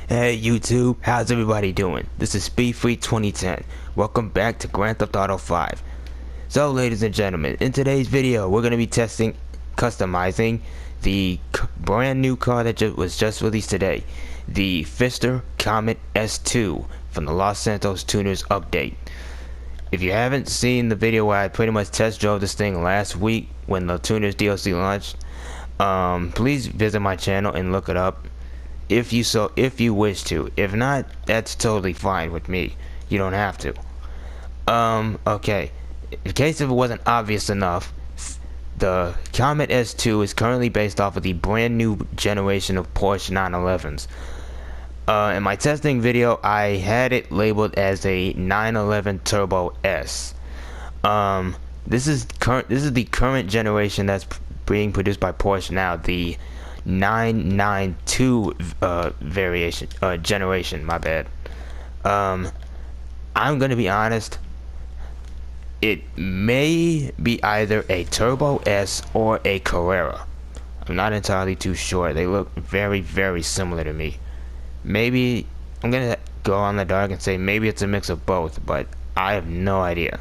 Hey YouTube, how's everybody doing? This is Speedfree 2010. Welcome back to Grand Theft Auto 5. So ladies and gentlemen, in today's video we're going to be customizing the brand new car that was just released today, the Pfister Comet S2 from the Los Santos Tuners update. If you haven't seen the video where I pretty much test drove this thing last week when the Tuners DLC launched, please visit my channel and look it up if you wish to. If not, that's totally fine with me. You don't have to. Okay. In case if it wasn't obvious enough, the Comet S2 is currently based off of the brand new generation of Porsche 911s. In my testing video, I had it labeled as a 911 Turbo S. This is the current generation that's being produced by Porsche now, the 992 generation, my bad. I'm gonna be honest, it may be either a Turbo S or a Carrera. I'm not entirely too sure. They look very, very similar to me. Maybe I'm gonna go on the dark and say maybe it's a mix of both, but I have no idea.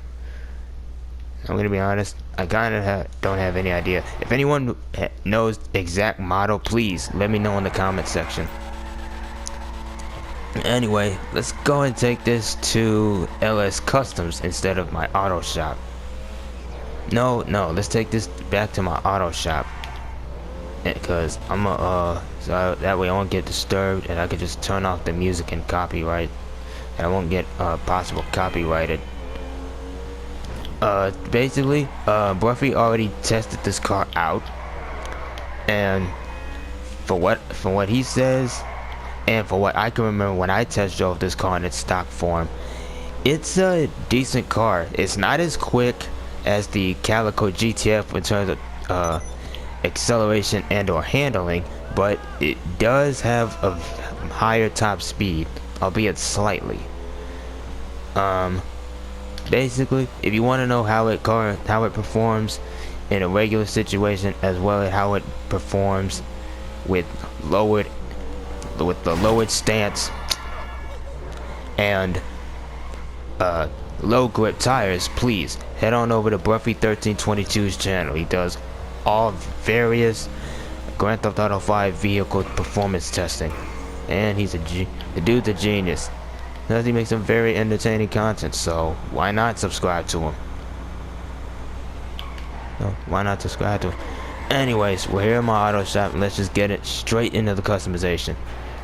I'm gonna be honest, I kinda don't have any idea. If anyone knows exact model, please let me know in the comment section. Anyway, let's go and take this to LS Customs instead of my auto shop. No, let's take this back to my auto shop, because so that way I won't get disturbed and I can just turn off the music and copyright, and I won't get possible copyrighted. Basically, Buffy already tested this car out, and from what he says, and for what I can remember when I test drove this car in its stock form, it's a decent car. It's not as quick as the Calico GTF in terms of acceleration and or handling, but it does have a higher top speed, albeit slightly. Basically, if you want to know how it performs in a regular situation, as well as how it performs with the lowered stance and low grip tires, please head on over to Bruffy1322's channel. He does all various Grand Theft Auto 5 vehicle performance testing, and the dude's a genius. Plus, he makes some very entertaining content, so why not subscribe to him? No, why not subscribe to him? Anyways, we're here in my auto shop, and let's just get it straight into the customization.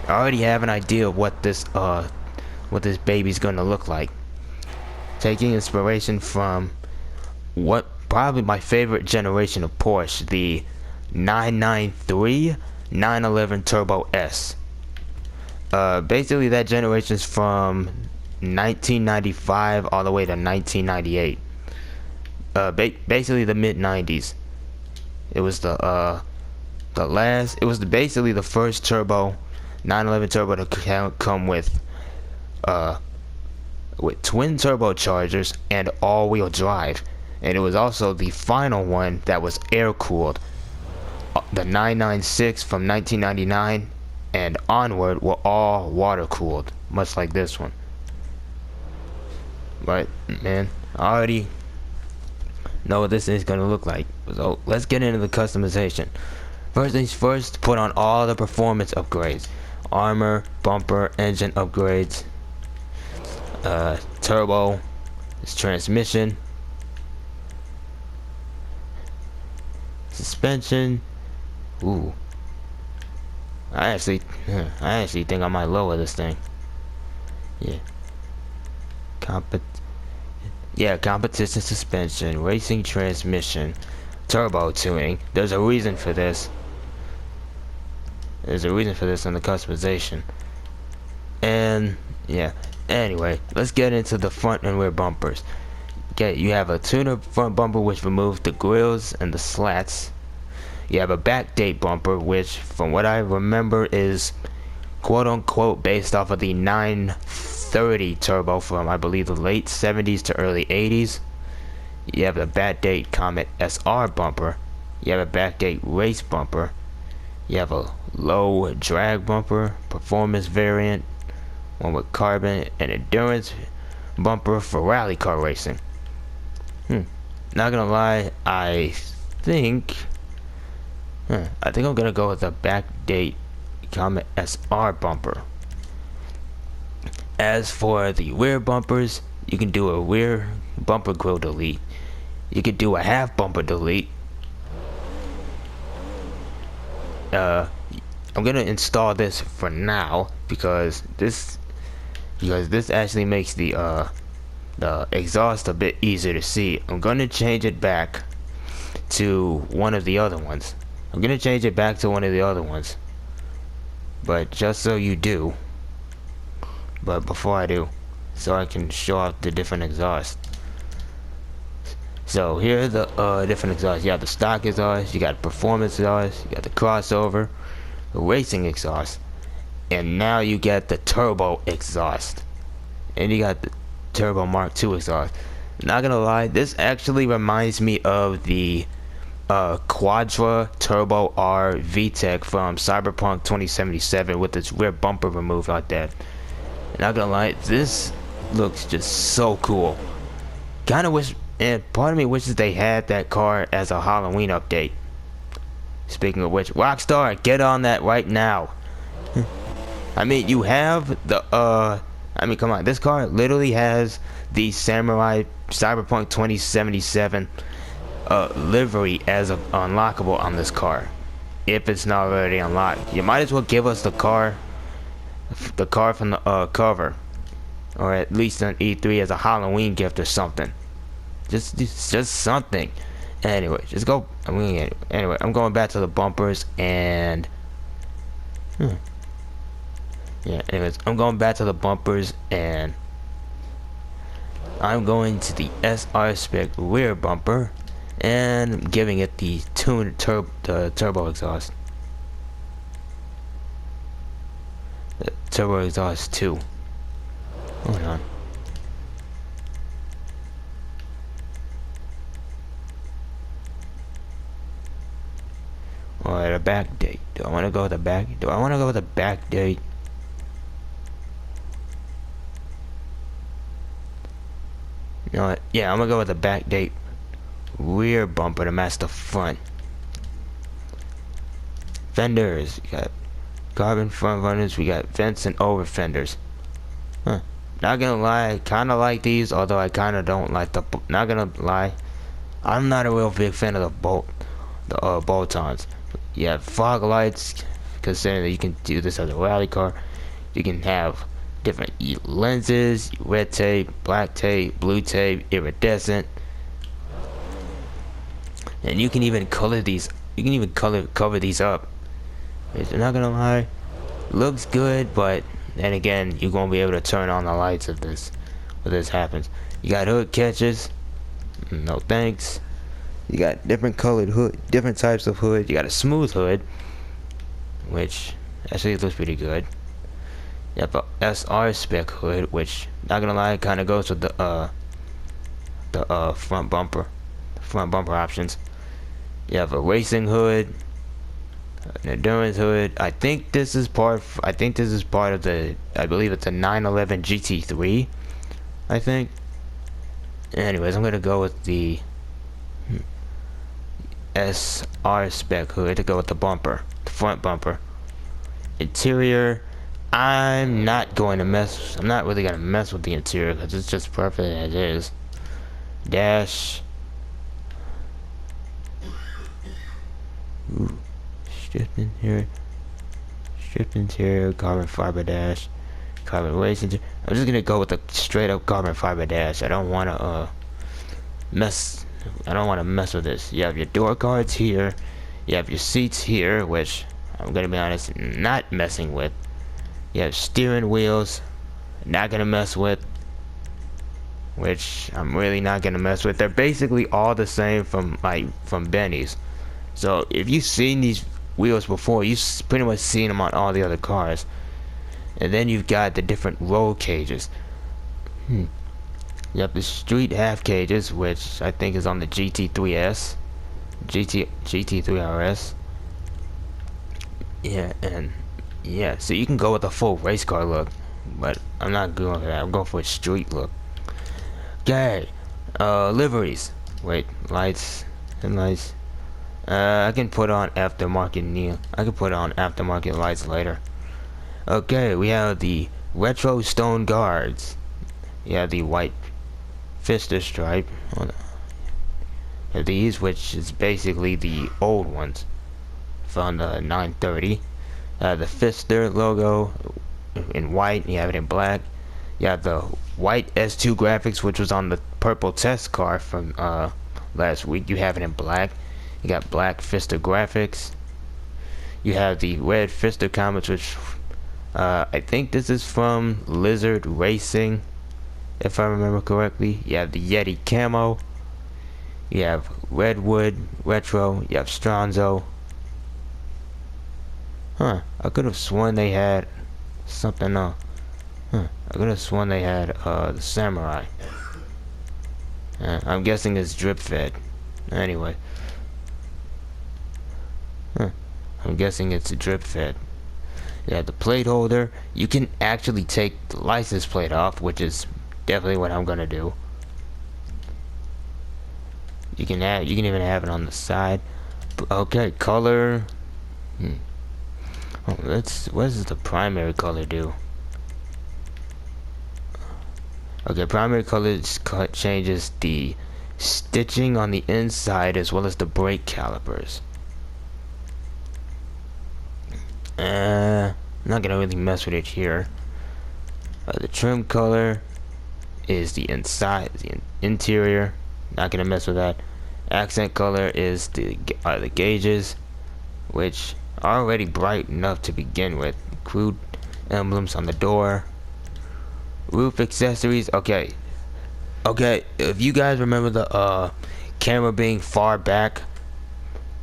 I already have an idea of what this baby's gonna look like. Taking inspiration from what probably my favorite generation of Porsche, the 993 911 Turbo S. Basically that generation is from 1995 all the way to 1998. Basically the mid-90s. It was basically the first turbo 911 turbo to come with twin turbochargers and all-wheel drive, and it was also the final one that was air-cooled. The 996 from 1999 and onward were all water-cooled, much like this one. But man, I already know what this is gonna look like, so let's get into the customization. First things first, put on all the performance upgrades: armor, bumper, engine upgrades, turbo, transmission, suspension. Ooh, I actually think I might lower this thing. Yeah. Competition suspension, racing transmission, turbo tuning. There's a reason for this. There's a reason for this in the customization. And yeah. Anyway, let's get into the front and rear bumpers. Okay, you have a tuner front bumper which removes the grills and the slats. You have a backdate bumper which, from what I remember, is quote-unquote based off of the 930 turbo from, I believe, the late 70s to early 80s. You have the backdate Comet SR bumper. You have a backdate race bumper. You have a low drag bumper, performance variant, one with carbon, and endurance bumper for rally car racing. Not gonna lie, I think I'm gonna go with the backdate Comet SR bumper. As for the rear bumpers, you can do a rear bumper grill delete. You could do a half bumper delete. I'm gonna install this for now because this actually makes the exhaust a bit easier to see. I'm gonna change it back to one of the other ones. But just so you do, but before I do, so I can show off the different exhausts. So here are the different exhausts. You got the stock exhaust, you got performance exhaust, you got the crossover, the racing exhaust, and now you get the turbo exhaust, and you got the turbo Mark II exhaust. Not gonna lie, this actually reminds me of the Quadra Turbo R VTEC from Cyberpunk 2077 with its rear bumper removed like that. Not gonna lie, this looks just so cool. Kinda wish, and part of me wishes they had that car as a Halloween update. Speaking of which, Rockstar, get on that right now. I mean, you have the I mean, come on, this car literally has the Samurai Cyberpunk 2077 livery as unlockable on this car. If it's not already unlocked, you might as well give us the car from the cover, or at least an E3 as a Halloween gift or something. Just something. Anyway, just go. Anyway, I'm going back to the bumpers and yeah. Anyways, I'm going back to the bumpers and I'm going to the SR spec rear bumper and giving it the tuned turbo exhaust. The turbo exhaust 2. Hold on. Or the back date. Do I want to go with the back date? You know what? Yeah, I'm gonna go with the back date rear bumper to match the front. Fenders. We got carbon front runners. We got vents and over fenders. Not gonna lie, I kinda like these, although I kinda don't like the. Not gonna lie, I'm not a real big fan of the bolt-ons. You have fog lights, considering that you can do this as a rally car. You can have different lenses, red tape, black tape, blue tape, iridescent, and you can even color these. You can even cover these up. I'm not gonna lie, looks good, but then again, you won't be able to turn on the lights if this happens. You got hood catches. No thanks. You got different colored hood, different types of hood. You got a smooth hood, which actually looks pretty good. You have a SR spec hood, which, not gonna lie, kind of goes with the front bumper options. You have a racing hood, an endurance hood. I think this is part of the. I believe it's a 911 GT3. I think. Anyways, I'm gonna go with the SR spec hood to go with the bumper, the front bumper. Interior. I'm not really gonna mess with the interior because it's just perfect as is. Dash. Ooh. Stripped interior, carbon fiber dash, carbon racing. I'm just gonna go with a straight up carbon fiber dash. I don't wanna mess with this. You have your door cards here. You have your seats here, which I'm gonna be honest, not messing with. You have steering wheels, not gonna mess with, which I'm really not gonna mess with. They're basically all the same from Benny's. So if you've seen these wheels before, you've pretty much seen them on all the other cars. And then you've got the different roll cages. You have the street half cages, which I think is on the GT3 RS. Yeah, and yeah, so you can go with a full race car look, but I'm not going for that. I'm going for a street look. Okay, liveries. Wait, lights and lights. I can put on aftermarket neon. I can put on aftermarket lights later. Okay, we have the retro stone guards. Yeah, the white Pfister stripe on these, which is basically the old ones from the 930. The Pfister logo in white. You have it in black. You have the white S2 graphics, which was on the purple test car from last week. You have it in black. You got black Pfister graphics. You have the red Pfister Comets, which I think this is from Lizard Racing, if I remember correctly. You have the Yeti camo. You have Redwood Retro. You have Stronzo. Huh, I could have sworn they had something else. I could have sworn they had the Samurai. I'm guessing it's drip fed. Anyway. I'm guessing it's a drip fed. Yeah, the plate holder. You can actually take the license plate off, which is definitely what I'm gonna do. You can even have it on the side. Okay, color. Oh, what does the primary color do? Okay, primary color changes the stitching on the inside as well as the brake calipers. I'm not gonna really mess with it here. The trim color is the inside, the interior. Not gonna mess with that. Accent color is the gauges, which are already bright enough to begin with. Crude emblems on the door. Roof accessories. Okay, if you guys remember the camera being far back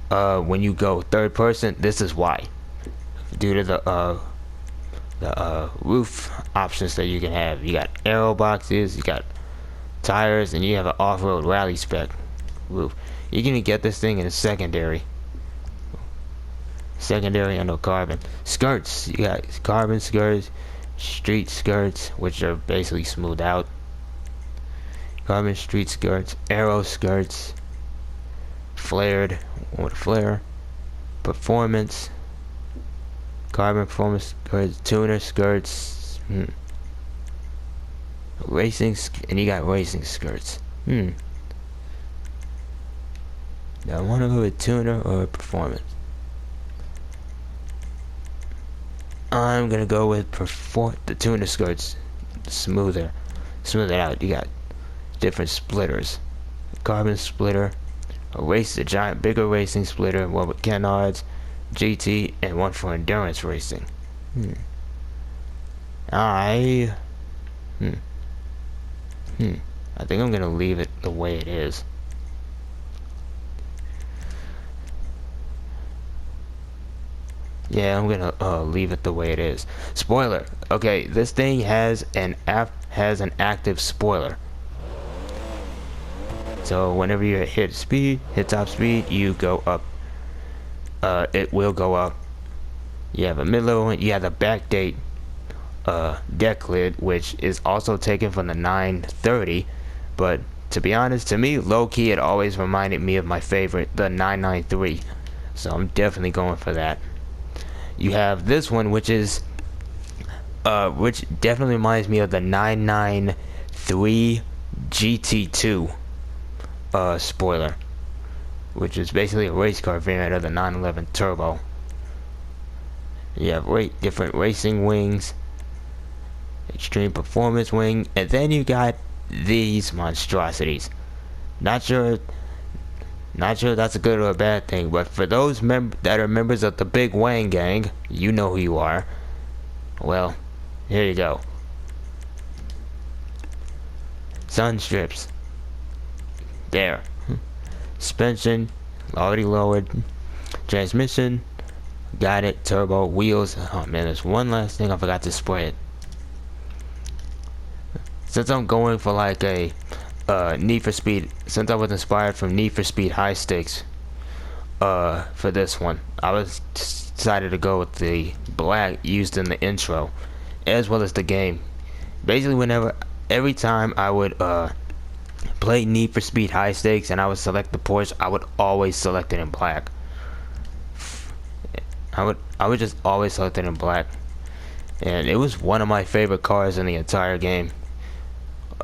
when you go third person, this is why. Due to the roof options that you can have. You got aero boxes, you got tires, and you have an off-road rally spec roof. You can get this thing in a secondary under carbon. Skirts, you got carbon skirts, street skirts, which are basically smoothed out. Carbon street skirts, aero skirts, flared with flare, performance, carbon performance skirts, tuner skirts, racing, and you got racing skirts. Do I want to go with tuner or performance? I'm gonna go with the tuner skirts. Smooth it out. You got different splitters, carbon splitter, a giant bigger racing splitter, one with canards, GT, and one for endurance racing. I think I'm gonna leave it the way it is. Yeah, I'm gonna leave it the way it is. Spoiler. Okay, this thing has an active spoiler. So whenever you hit top speed, you go up. It will go up. You have a mid-level one. You have the backdate deck lid, which is also taken from the 930. But to be honest, to me, low-key, it always reminded me of my favorite, the 993. So I'm definitely going for that. You have this one, which definitely reminds me of the 993 GT2 spoiler, which is basically a race car variant of the 911 Turbo. You have different racing wings, extreme performance wing, and then you got these monstrosities. Not sure that's a good or a bad thing, but for those that are members of the Big Wang Gang, you know who you are. Well, here you go. Sun strips. There. Suspension, already lowered. Transmission, got it. Turbo, wheels. Oh man, there's one last thing I forgot to spray it. Since I'm going for like a Need for Speed, since I was inspired from Need for Speed High Stakes for this one, I was decided to go with the black used in the intro, as well as the game. Basically, every time I would play Need for Speed High Stakes and I would select the Porsche, I would always select it in black. I would just always select it in black, and it was one of my favorite cars in the entire game.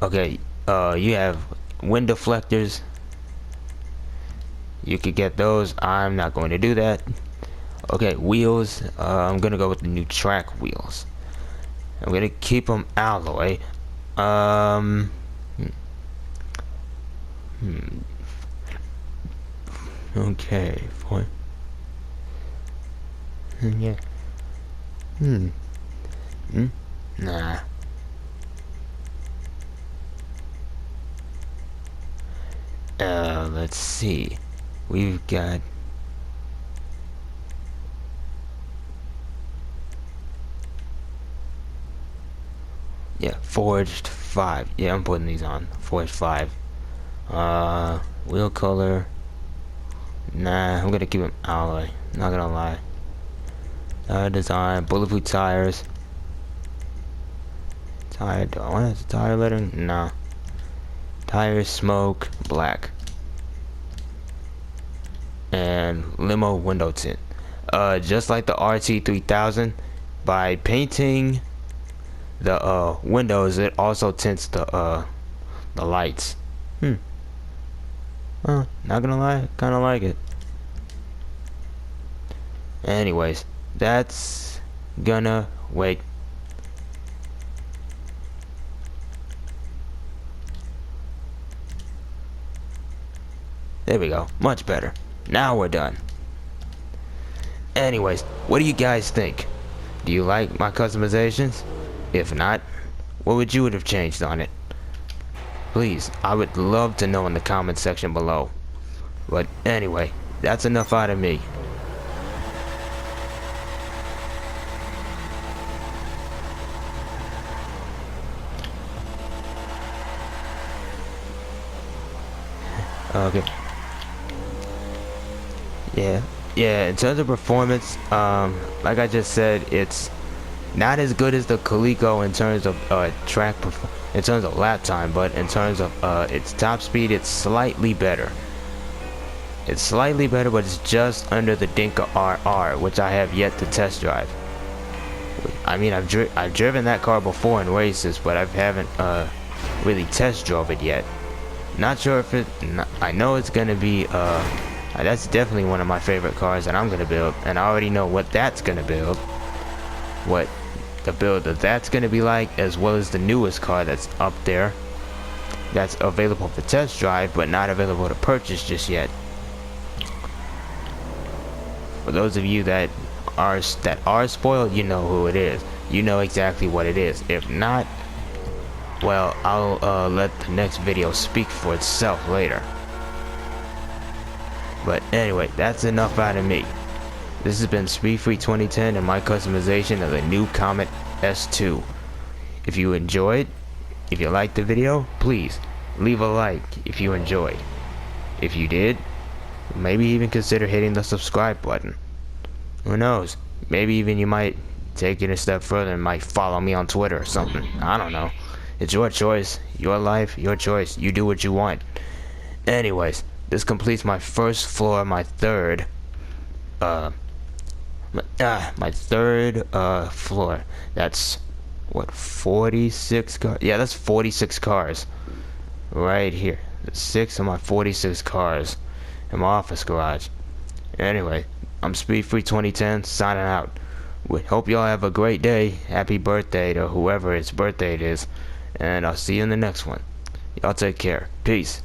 Okay, you have wind deflectors. You could get those. I'm not going to do that. Okay, wheels. I'm gonna go with the new track wheels. I'm gonna keep them alloy. Okay, fine. Yeah. Nah. Let's see. We've got forged 5. Yeah, I'm putting these on. Forged 5. Wheel color. Nah, I'm gonna keep them alloy. Not gonna lie. Design, bulletproof tires. Tire, do I want a tire lettering? No. Tires, smoke, black. And limo window tint. Just like the RT3000, by painting the windows, it also tints the lights. Not gonna lie, kinda like it. Anyways, that's gonna wait. There we go, much better. Now we're done. Anyways, what do you guys think? Do you like my customizations? If not, what would you have changed on it? Please, I would love to know in the comment section below. But anyway, that's enough out of me. Okay. Yeah, in terms of performance, like I just said, it's not as good as the Coleco in terms of in terms of lap time, but in terms of its top speed, it's slightly better. It's slightly better, but it's just under the Dinka RR, which I have yet to test drive. I mean, I've driven that car before in races, but I haven't really test drove it yet. Not sure if I know it's gonna be that's definitely one of my favorite cars that I'm gonna build, and I already know what that's gonna build. What the build that's gonna be like, as well as the newest car that's up there, that's available for test drive, but not available to purchase just yet. For those of you that are spoiled, you know who it is. You know exactly what it is. If not, well, I'll let the next video speak for itself later. But anyway, that's enough out of me. This has been Speedfree 2010 and my customization of the new Comet S2. If you enjoyed, if you liked the video, please leave a like if you enjoyed. If you did, maybe even consider hitting the subscribe button. Who knows? Maybe even you might take it a step further and might follow me on Twitter or something. I don't know. It's your choice, your life, your choice. You do what you want. Anyways, this completes my first floor, my third floor. That's what, 46 cars? Yeah, that's 46 cars right here. That's 6 of my 46 cars in my office garage. Anyway, I'm Speedfree 2010 signing out. We hope y'all have a great day. Happy birthday to whoever its birthday it is, and I'll see you in the next one. Y'all take care. Peace.